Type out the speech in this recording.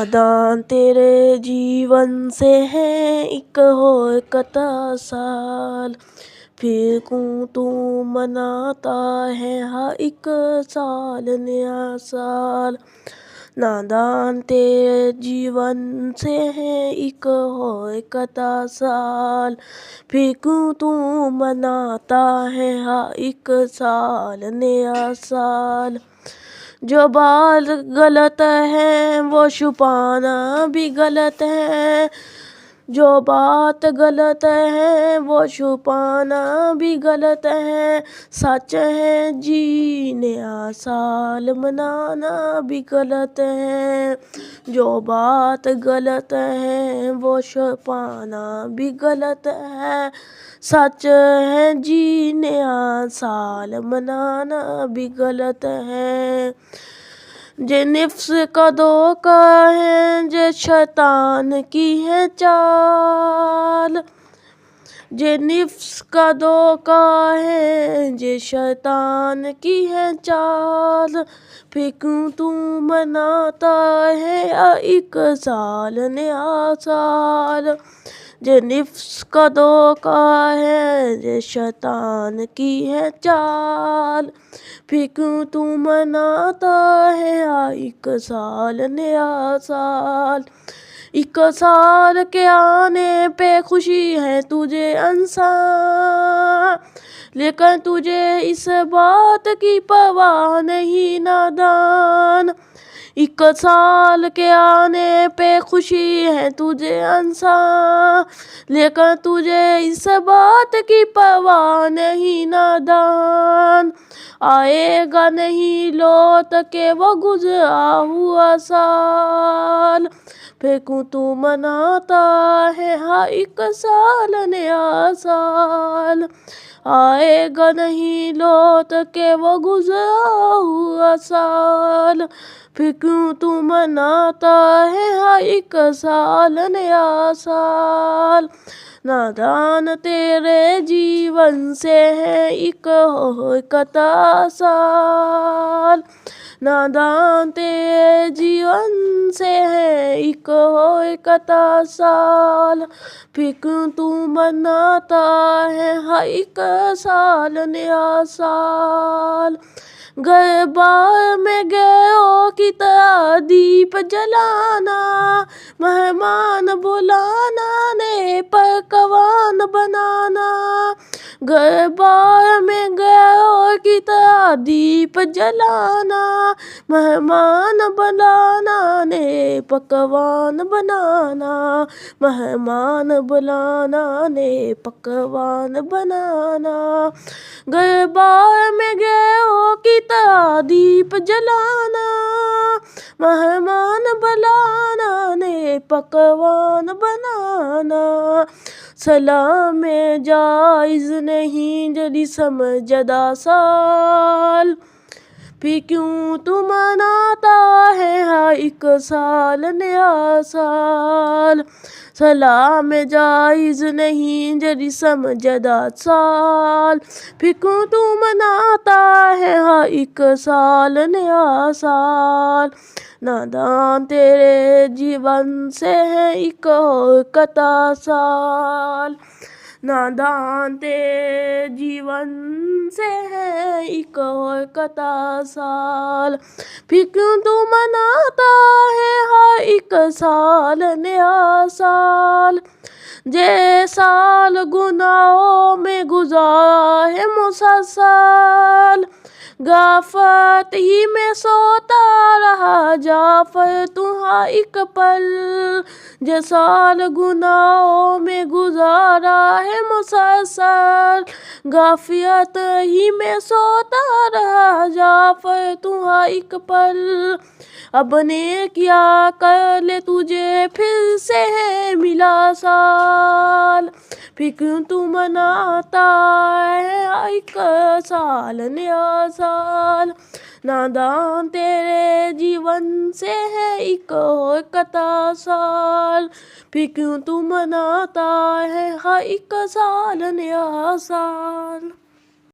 नादान तेरे जीवन से है एक हो कता साल, फिर क्यों तू मनाता है हर एक साल नया साल। नादान तेरे जीवन से है एक हो कता साल, फिर क्यों तू मनाता है हर एक साल नया साल। जो बात गलत है वो छुपाना भी गलत है, जो बात गलत है वो छुपाना भी गलत है। सच है जी नया साल मनाना भी गलत है, जो बात गलत है वो छुपाना भी गलत है। सच है जी नया साल मनाना भी गलत है। जे निफ्स का धोखा है, जे शैतान की है चाल, जे निफ्स का धोखा है, जे शैतान की है चाल। फिर क्यों तू मनाता है एक साल नया साल। जे निफ्स का धोखा है, जे शैतान की है चाल। फिर क्यों तू मनाता है एक साल नया साल। एक साल के आने पे खुशी है तुझे अंसा, लेकिन तुझे इस बात की परवाह नहीं नादान। एक साल के आने पे खुशी है तुझे अंसा, लेकिन तुझे इस बात की परवाह नहीं नादान। आएगा नहीं लौट के वो गुजरा हुआ साल, फिर क्यों तू मनाता है हर एक साल नया साल। आएगा नहीं लौट के वो गुजरा हुआ साल, फिर क्यों तू मनाता है हर एक साल नया साल। नादान तेरे जीवन से है एक हो कता साल, नादान तेरे जीवन से है एक हो कता साल। फिर क्यों तू मनाता है हर एक साल नया साल। घर बार में गयो की तरह दीप जलाना, मेहमान बुलाना ने पकवान बनाना। घर बार में गयो की तरह दीप जलाना, मेहमान बुलाना ने पकवान बनाना। मेहमान बुलाना ने पकवान बनाना। घर बार में गयो की तरह दीप जलाना, मेहमान बुलाना ने पकवान बनाना। सलाम में जायज़ नहीं जली समझदा साल, फिर क्यों तू मनाता है हर एक साल नया साल। सलाम में जायज़ नहीं जली समझदा साल, फिर क्यों तू मनाता है हर एक साल नया साल। नादान तेरे जीवन से है एक हो कता साल, नादान तेरे जीवन से है एक हो कता साल। फिर क्यों तू मनाता है हर एक साल नया साल। जे साल गुनाहों में गुजारा है मुसलसल, गाफत ही में सोता रहा जाफर तुहा एक पल। जे साल गुनाहों में गुजारा है मुसलसल, गाफियत ही में सोता रहा जाफर तुहा एक पल। अब ने क्या कर ले तुझे फिर से है मिला साल, फिर क्यों तू मनाता है एक साल नया साल। नादान तेरे जीवन से है एक हो कता साल, फिर क्यों तू मनाता है हर एक साल नया साल।